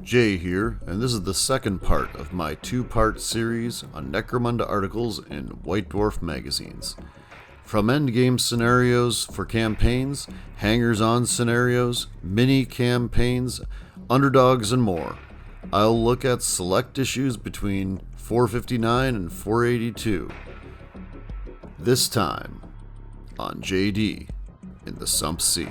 Jay here, and this is the second part of my two-part series on Necromunda articles in White Dwarf magazines. From endgame scenarios for campaigns, hangers-on scenarios, mini-campaigns, underdogs, and more, I'll look at select issues between 459 and 482. This time, on JD in the Sump Sea.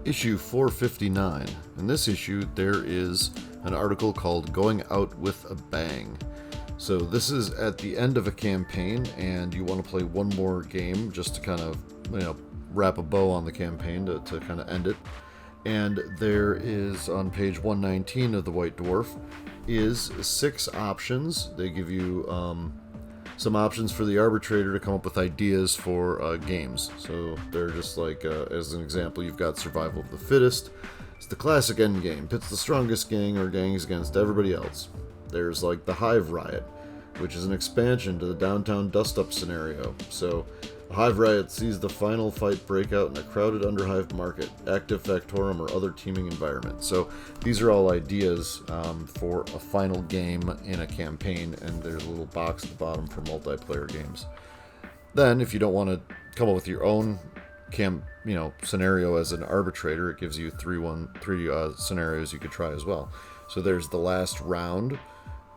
Issue 459. In this issue, there is an article called Going Out with a Bang. So this is at the end of a campaign, and you want to play one more game just to kind of, wrap a bow on the campaign to kind of end it. And there is, on page 119 of the White Dwarf, is 6 options. They give you some options for the arbitrator to come up with ideas for games. So they're just like, as an example, you've got survival of the fittest. It's the classic end game. Pits the strongest gang or gangs against everybody else. There's like the Hive Riot, which is an expansion to the downtown dust-up scenario. So a Hive Riot sees the final fight break out in a crowded underhive market, active factorum, or other teeming environment. So these are all ideas for a final game in a campaign, and there's a little box at the bottom for multiplayer games. Then, if you don't want to come up with your own scenario as an arbitrator, it gives you three scenarios you could try as well. So there's the last round.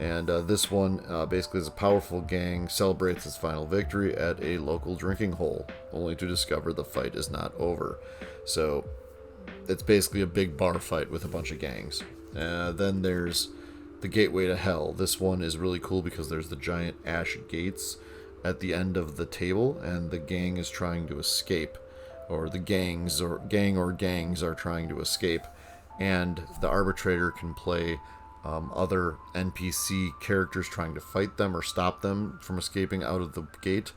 And this one basically is a powerful gang celebrates its final victory at a local drinking hole, only to discover the fight is not over. So it's basically a big bar fight with a bunch of gangs. Then there's the Gateway to Hell. This one is really cool because there's the giant ash gates at the end of the table, and the gang is trying to escape, or the gangs are trying to escape, and the arbitrator can play other NPC characters trying to fight them or stop them from escaping out of the gate,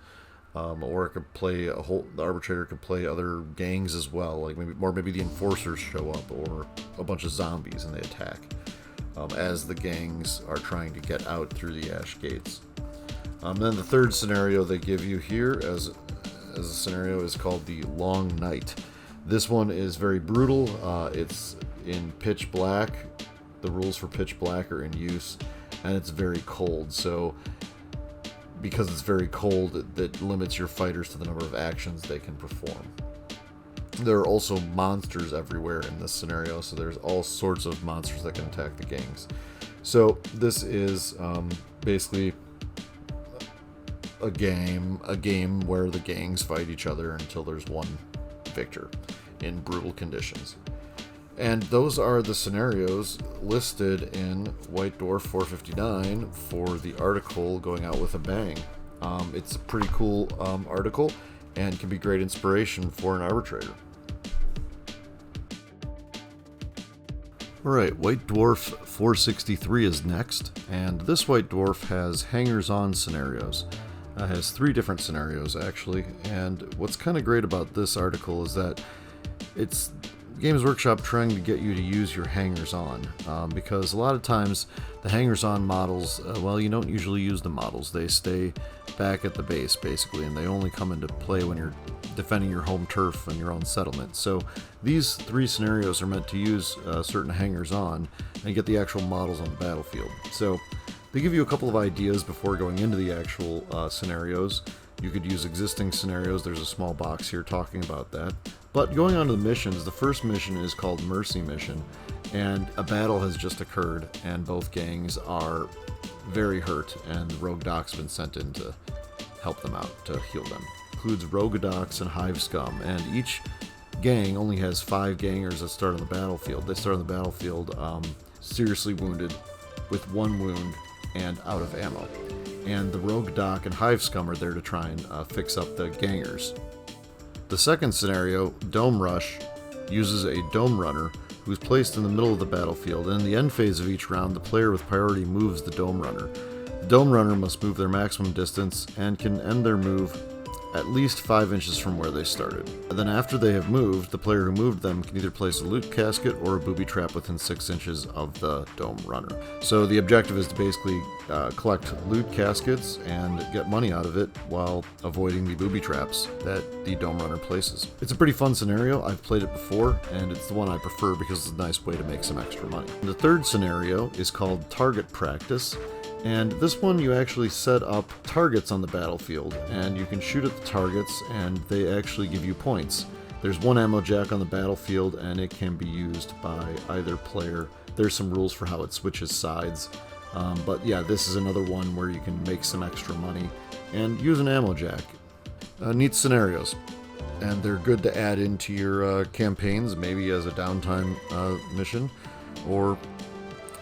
or it could play the arbitrator could play other gangs as well, like maybe the enforcers show up, or a bunch of zombies and they attack as the gangs are trying to get out through the ash gates. Then the third scenario they give you here as a scenario is called the Long Night. This one is very brutal. It's in pitch black. The rules for pitch black are in use, and it's very cold. So because it's very cold, that limits your fighters to the number of actions they can perform. There are also monsters everywhere in this scenario, so there's all sorts of monsters that can attack the gangs. So this is basically a game where the gangs fight each other until there's one victor in brutal conditions. And those are the scenarios listed in White Dwarf 459 for the article Going Out with a Bang. It's a pretty cool article and can be great inspiration for an arbitrator. Alright, White Dwarf 463 is next, and this White Dwarf has hangers-on scenarios. It has 3 different scenarios actually, and what's kind of great about this article is that it's Games Workshop trying to get you to use your hangers-on, because a lot of times the hangers-on models, you don't usually use the models. They stay back at the base, basically, and they only come into play when you're defending your home turf and your own settlement. So these 3 scenarios are meant to use certain hangers-on and get the actual models on the battlefield. So they give you a couple of ideas before going into the actual scenarios. You could use existing scenarios. There's a small box here talking about that. But going on to the missions, the first mission is called Mercy Mission, and a battle has just occurred, and both gangs are very hurt, and the Rogue Doc's been sent in to help them out, to heal them. Includes Rogue Docs and Hive Scum, and each gang only has 5 gangers that start on the battlefield. They start on the battlefield seriously wounded, with 1 wound, and out of ammo. And the Rogue Doc and Hive Scum are there to try and fix up the gangers. The second scenario, Dome Rush, uses a Dome Runner who is placed in the middle of the battlefield, and in the end phase of each round, the player with priority moves the Dome Runner. The Dome Runner must move their maximum distance and can end their move at least 5 inches from where they started. And then after they have moved, the player who moved them can either place a loot casket or a booby trap within 6 inches of the dome runner. So the objective is to basically collect loot caskets and get money out of it while avoiding the booby traps that the dome runner places. It's a pretty fun scenario. I've played it before, and it's the one I prefer because it's a nice way to make some extra money. The third scenario is called Target Practice. And this one you actually set up targets on the battlefield, and you can shoot at the targets and they actually give you points. There's one ammo jack on the battlefield and it can be used by either player. There's some rules for how it switches sides. But yeah, this is another one where you can make some extra money and use an ammo jack. Neat scenarios. And they're good to add into your campaigns, maybe as a downtime mission, or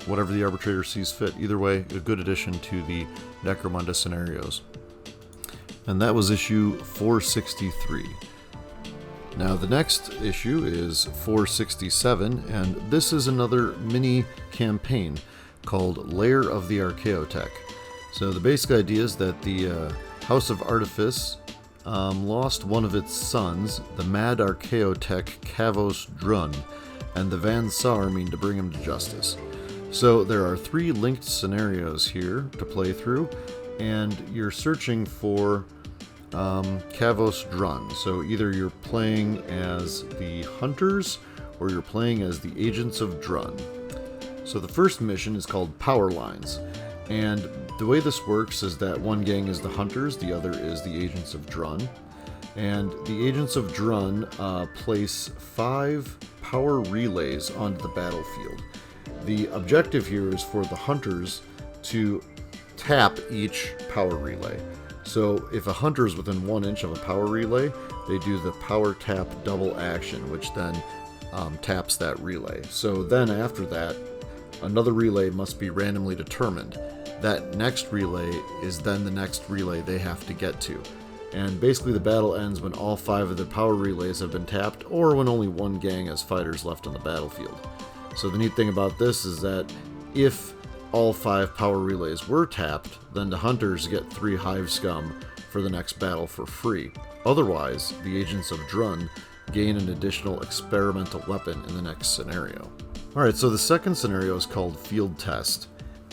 whatever the arbitrator sees fit. Either way, a good addition to the Necromunda scenarios. And that was issue 463. Now the next issue is 467, and this is another mini campaign called Lair of the Archeotek. So the basic idea is that the House of Artifice lost one of its sons, the Mad Archeotek Kavos Drun, and the Van Saar mean to bring him to justice. So there are 3 linked scenarios here to play through, and you're searching for Kavos Drun. So either you're playing as the Hunters, or you're playing as the Agents of Drun. So the first mission is called Power Lines, and the way this works is that one gang is the Hunters, the other is the Agents of Drun. And the Agents of Drun place 5 power relays onto the battlefield. The objective here is for the Hunters to tap each power relay. So if a Hunter is within 1 inch of a power relay, they do the power tap double action, which then taps that relay. So then after that, another relay must be randomly determined. That next relay is then the next relay they have to get to. And basically the battle ends when all 5 of the power relays have been tapped, or when only one gang has fighters left on the battlefield. So the neat thing about this is that if all 5 power relays were tapped, then the Hunters get 3 Hive Scum for the next battle for free. Otherwise, the Agents of Drun gain an additional experimental weapon in the next scenario. Alright, so the second scenario is called Field Test,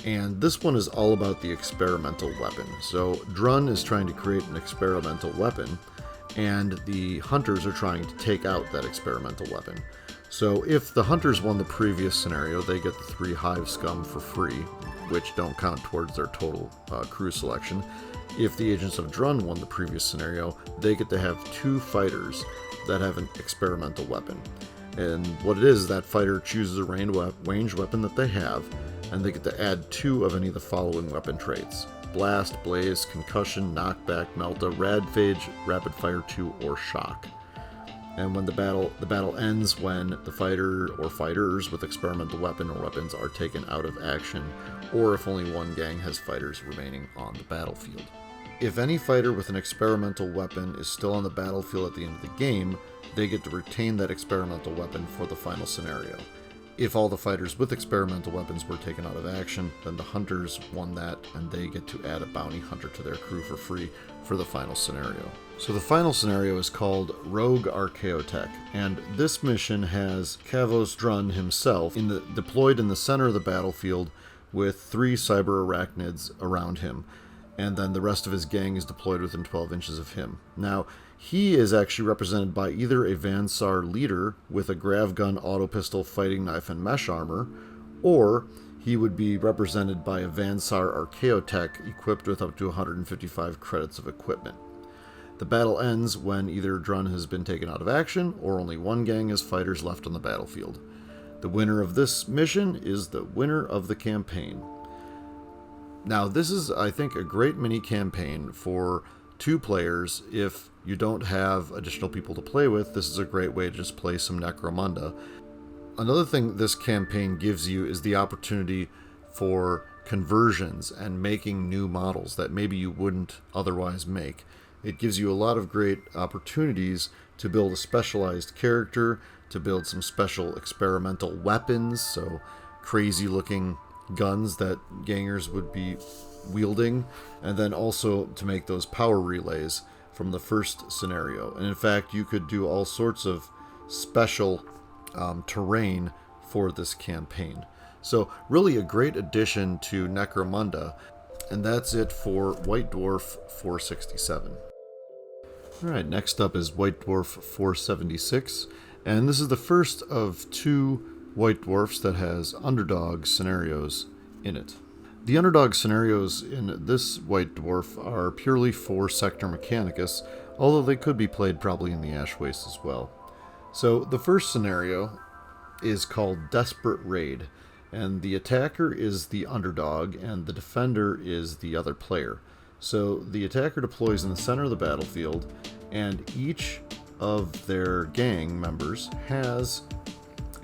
and this one is all about the experimental weapon. So Drun is trying to create an experimental weapon, and the Hunters are trying to take out that experimental weapon. So if the Hunters won the previous scenario, they get the 3 Hive Scum for free, which don't count towards their total crew selection. If the Agents of Drun won the previous scenario, they get to have 2 fighters that have an experimental weapon. And what it is, that fighter chooses a ranged weapon that they have, and they get to add 2 of any of the following weapon traits: Blast, Blaze, Concussion, Knockback, Melta, Radphage, Rapid Fire 2, or Shock. And when the battle ends when the fighter or fighters with experimental weapon or weapons are taken out of action, or if only one gang has fighters remaining on the battlefield. If any fighter with an experimental weapon is still on the battlefield at the end of the game, they get to retain that experimental weapon for the final scenario. If all the fighters with experimental weapons were taken out of action, then the Hunters won that, and they get to add a bounty hunter to their crew for free for the final scenario. So the final scenario is called Rogue Archeotek, and this mission has Kavos Drun himself deployed in the center of the battlefield with 3 cyber arachnids around him, and then the rest of his gang is deployed within 12 inches of him. Now, he is actually represented by either a Van Saar leader with a grav gun, auto pistol, fighting knife, and mesh armor, or he would be represented by a Van Saar Archeotek equipped with up to 155 credits of equipment. The battle ends when either Drun has been taken out of action, or only one gang has fighters left on the battlefield. The winner of this mission is the winner of the campaign. Now, this is, I think, a great mini-campaign for 2 players. If you don't have additional people to play with, this is a great way to just play some Necromunda. Another thing this campaign gives you is the opportunity for conversions and making new models that maybe you wouldn't otherwise make. It gives you a lot of great opportunities to build a specialized character, to build some special experimental weapons, so crazy looking guns that gangers would be wielding, and then also to make those power relays from the first scenario. And in fact, you could do all sorts of special terrain for this campaign. So really a great addition to Necromunda. And that's it for White Dwarf 467. Alright, next up is White Dwarf 476. And this is the first of 2 White Dwarfs that has Underdog scenarios in it. The Underdog scenarios in this White Dwarf are purely for Sector Mechanicus, although they could be played probably in the Ash Waste as well. So the first scenario is called Desperate Raid, and the attacker is the underdog and the defender is the other player. So the attacker deploys in the center of the battlefield, and each of their gang members has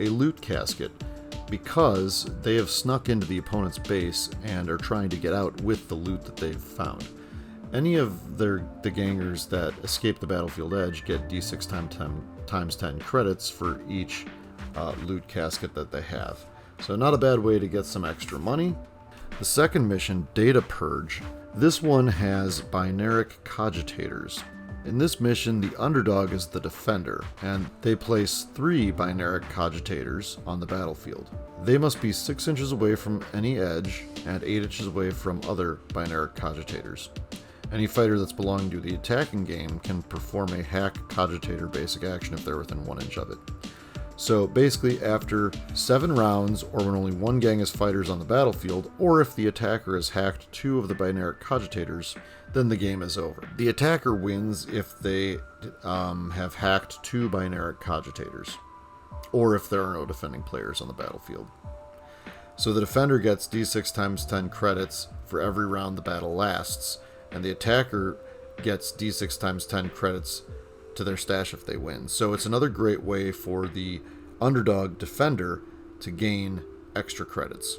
a loot casket because they have snuck into the opponent's base and are trying to get out with the loot that they've found. Any of the gangers that escape the battlefield edge get d6 times 10 credits for each loot casket that they have. So not a bad way to get some extra money. The second mission, Data-Purge, this one has binaric cogitators. In this mission, the underdog is the defender, and they place 3 binaric cogitators on the battlefield. They must be 6 inches away from any edge and 8 inches away from other binaric cogitators. Any fighter that's belonging to the attacking game can perform a hack cogitator basic action if they're within 1 inch of it. So basically, after 7 rounds, or when only 1 gang is fighters on the battlefield, or if the attacker has hacked 2 of the binaric cogitators, then the game is over. The attacker wins if they have hacked 2 binaric cogitators, or if there are no defending players on the battlefield. So the defender gets d6 times 10 credits for every round the battle lasts, and the attacker gets d6 times 10 credits to their stash if they win. So it's another great way for the underdog defender to gain extra credits.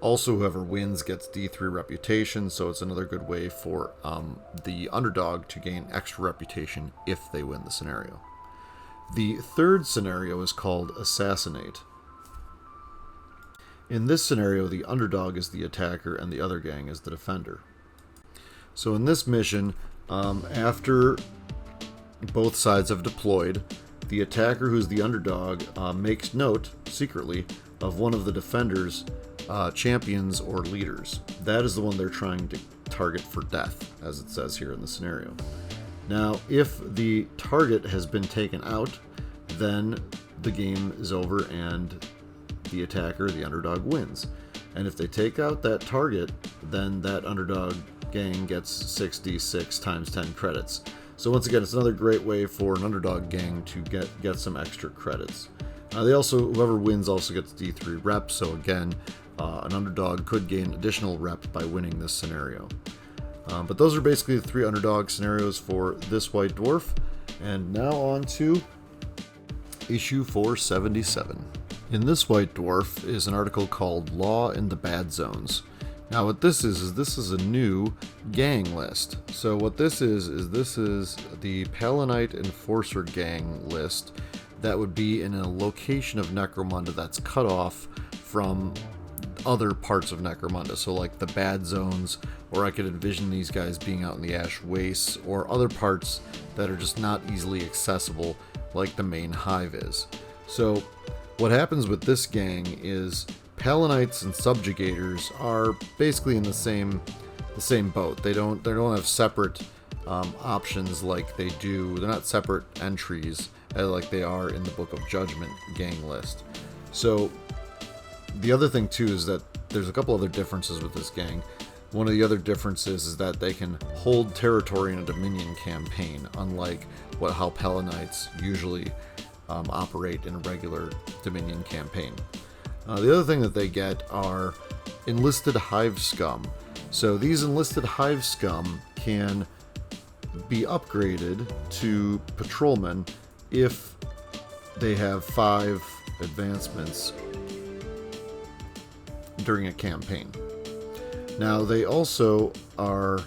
Also, whoever wins gets D3 reputation, so it's another good way for the underdog to gain extra reputation if they win the scenario. The third scenario is called Assassinate. In this scenario, the underdog is the attacker and the other gang is the defender. So in this mission, after both sides have deployed, the attacker, who's the underdog, makes note, secretly, of one of the defenders' champions or leaders. That is the one they're trying to target for death, as it says here in the scenario. Now, if the target has been taken out, then the game is over and the attacker, the underdog, wins. And if they take out that target, then that underdog gang gets 6d6 times 10 credits. So once again, it's another great way for an underdog gang to get some extra credits. Whoever wins also gets D3 rep, so again, an underdog could gain additional rep by winning this scenario. But those are basically the 3 underdog scenarios for this White Dwarf. And now on to issue 477. In this White Dwarf is an article called Law in the Badzones. Now what this is a new gang list. So what this is the Palanite Enforcer gang list that would be in a location of Necromunda that's cut off from other parts of Necromunda. So like the Badzones, or I could envision these guys being out in the Ash Wastes, or other parts that are just not easily accessible like the main hive is. So what happens with this gang is Palanites and Subjugators are basically in the same boat. They don't have separate options like they do. They're not separate entries like they are in the Book of Judgment gang list. So the other thing too is that there's a couple other differences with this gang. One of the other differences is that they can hold territory in a Dominion campaign, unlike how Palanites usually operate in a regular Dominion campaign. The other thing that they get are enlisted hive scum. So these enlisted hive scum can be upgraded to patrolmen if they have 5 advancements during a campaign. Now they also are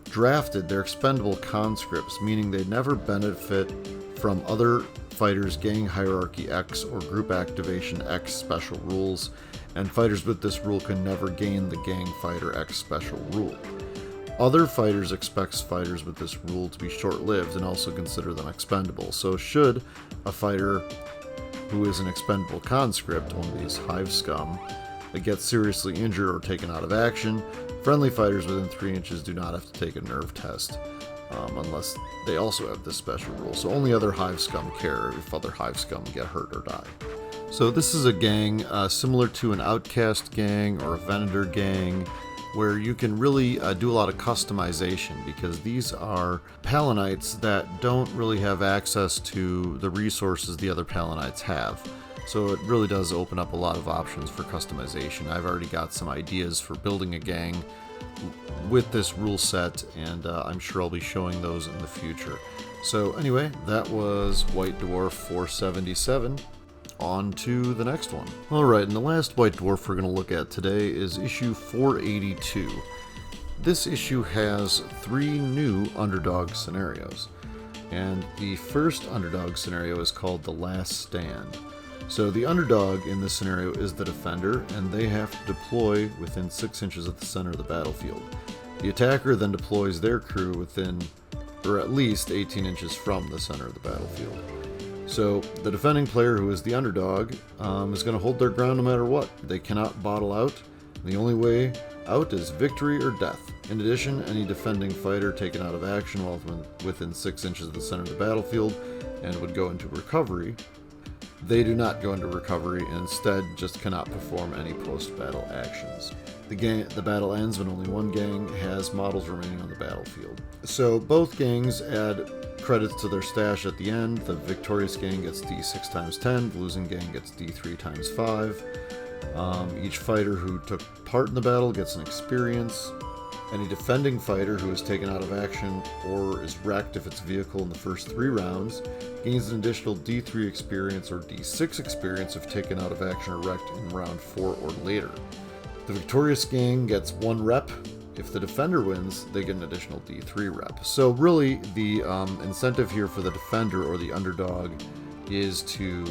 drafted, they're expendable conscripts, meaning they never benefit from other fighters' gang hierarchy X or group activation X special rules, and fighters with this rule can never gain the gang fighter X special rule. Other fighters expect fighters with this rule to be short-lived and also consider them expendable. So should a fighter who is an expendable conscript, one of these hive scum, that gets seriously injured or taken out of action, friendly fighters within 3 inches do not have to take a nerve test, unless they also have this special rule. So only other hive scum care if other hive scum get hurt or die. So this is a gang similar to an outcast gang or a Venator gang, where you can really do a lot of customization, because these are Palanites that don't really have access to the resources the other Palanites have. So it really does open up a lot of options for customization. I've already got some ideas for building a gang with this rule set, and I'm sure I'll be showing those in the future. So anyway, that was White Dwarf 477. On to the next one. Alright, and the last White Dwarf we're going to look at today is issue 482. This issue has 3 new Underdog scenarios, and the first Underdog scenario is called The Last Stand. So the Underdog in this scenario is the defender, and they have to deploy within 6 inches of the center of the battlefield. The attacker then deploys their crew within, or at least 18 inches from the center of the battlefield. So the defending player, who is the underdog, is going to hold their ground no matter what. They cannot bottle out. The only way out is victory or death. In addition, any defending fighter taken out of action while within 6 inches of the center of the battlefield and would go into recovery, they do not go into recovery and instead just cannot perform any post-battle actions. The battle ends when only one gang has models remaining on the battlefield. So both gangs add credits to their stash at the end. The victorious gang gets D6 times 10, the losing gang gets D3 times 5. Each fighter who took part in the battle gets an experience. Any defending fighter who is taken out of action or is wrecked if its vehicle in the first 3 rounds gains an additional D3 experience or D6 experience if taken out of action or wrecked in round 4 or later. The victorious gang gets 1 rep. If the defender wins, they get an additional D3 rep. So really, the incentive here for the defender or the underdog is to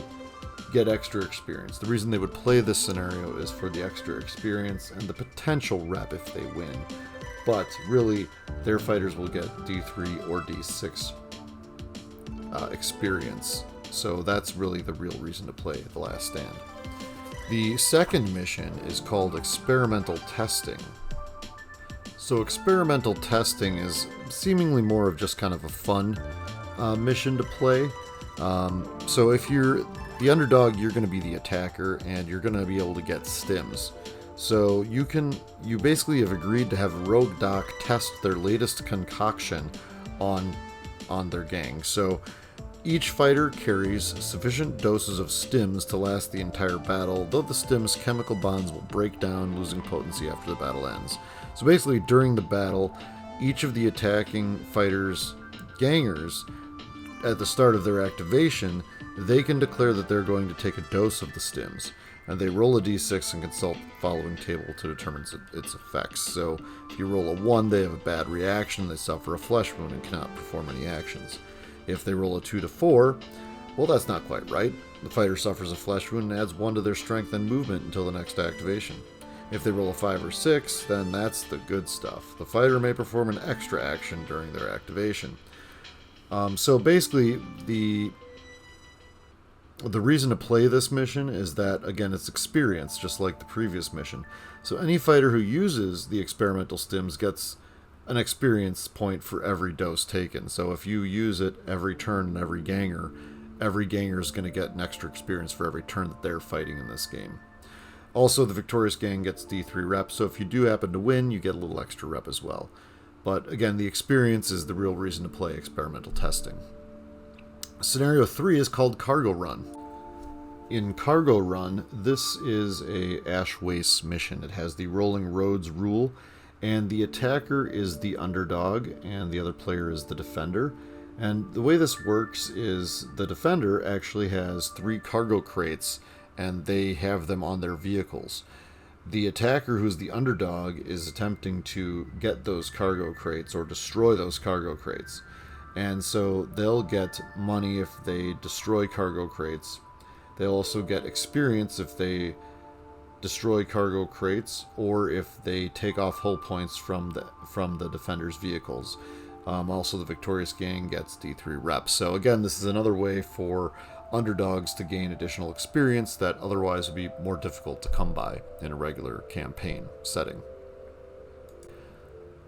get extra experience. The reason they would play this scenario is for the extra experience and the potential rep if they win. But really, their fighters will get D3 or D6 experience. So that's really the real reason to play The Last Stand. The second mission is called Experimental Testing. So experimental testing is seemingly more of just kind of a fun mission to play. So if you're the underdog, you're going to be the attacker, and you're going to be able to get stims. So you basically have agreed to have Rogue Doc test their latest concoction on their gang. So each fighter carries sufficient doses of stims to last the entire battle, though the stims' chemical bonds will break down, losing potency after the battle ends. So basically, during the battle, each of the attacking fighters' gangers, at the start of their activation, they can declare that they're going to take a dose of the stims, and they roll a d6 and consult the following table to determine its effects. So if you roll a 1, they have a bad reaction, they suffer a flesh wound and cannot perform any actions. If they roll a 2 to 4, well, that's not quite right. The fighter suffers a flesh wound and adds 1 to their strength and movement until the next activation. If they roll a 5 or 6, then that's the good stuff. The fighter may perform an extra action during their activation. So basically, the reason to play this mission is that, again, it's experience, just like the previous mission. So any fighter who uses the experimental stims gets an experience point for every dose taken. So if you use it every turn and every ganger is going to get an extra experience for every turn that they're fighting in this game. Also, the victorious gang gets D3 reps, so if you do happen to win, you get a little extra rep as well. But again, the experience is the real reason to play experimental testing. Scenario 3 is called Cargo Run. In Cargo Run, this is a Ash Waste mission. It has the Rolling Roads rule, and the attacker is the underdog, and the other player is the defender. And the way this works is the defender actually has 3 cargo crates, and they have them on their vehicles. The attacker, who's the underdog, is attempting to get those cargo crates or destroy those cargo crates. And so they'll get money if they destroy cargo crates. They'll also get experience if they destroy cargo crates, or if they take off hull points from the defenders' vehicles. Also, the victorious gang gets D3 reps. So again, this is another way for underdogs to gain additional experience that otherwise would be more difficult to come by in a regular campaign setting.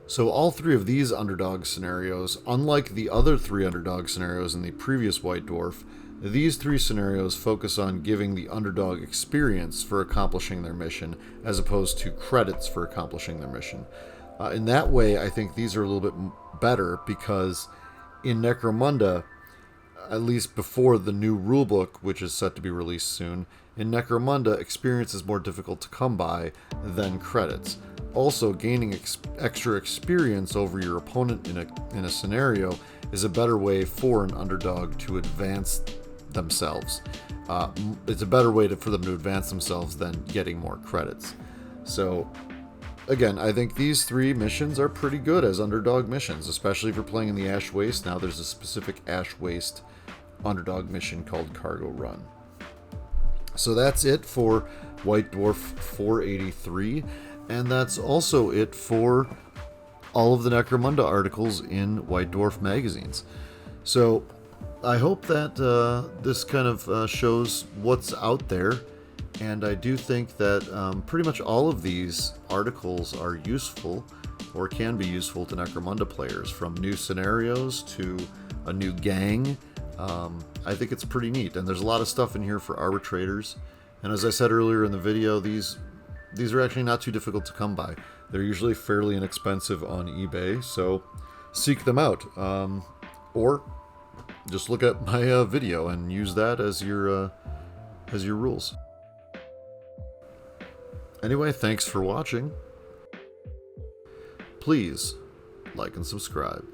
So all three of these underdog scenarios, unlike the other three underdog scenarios in the previous White Dwarf, these three scenarios focus on giving the underdog experience for accomplishing their mission, as opposed to credits for accomplishing their mission. In that way, I think these are a little bit better, because in Necromunda, at least before the new rulebook, which is set to be released soon, in Necromunda, experience is more difficult to come by than credits. Also, gaining extra experience over your opponent in a scenario is a better way for an underdog to advance themselves. It's a better way for them to advance themselves than getting more credits. So, again, I think these three missions are pretty good as underdog missions, especially if you're playing in the Ash Waste. Now there's a specific Ash Waste underdog mission called Cargo Run. So that's it for White Dwarf 483, and that's also it for all of the Necromunda articles in White Dwarf magazines. So I hope that this kind of shows what's out there, and I do think that pretty much all of these articles are useful, or can be useful to Necromunda players, from new scenarios to a new gang. I think it's pretty neat, and there's a lot of stuff in here for arbitrators, and as I said earlier in the video, these are actually not too difficult to come by. They're usually fairly inexpensive on eBay, so seek them out, or just look at my video and use that as your rules. Anyway, thanks for watching. Please like and subscribe.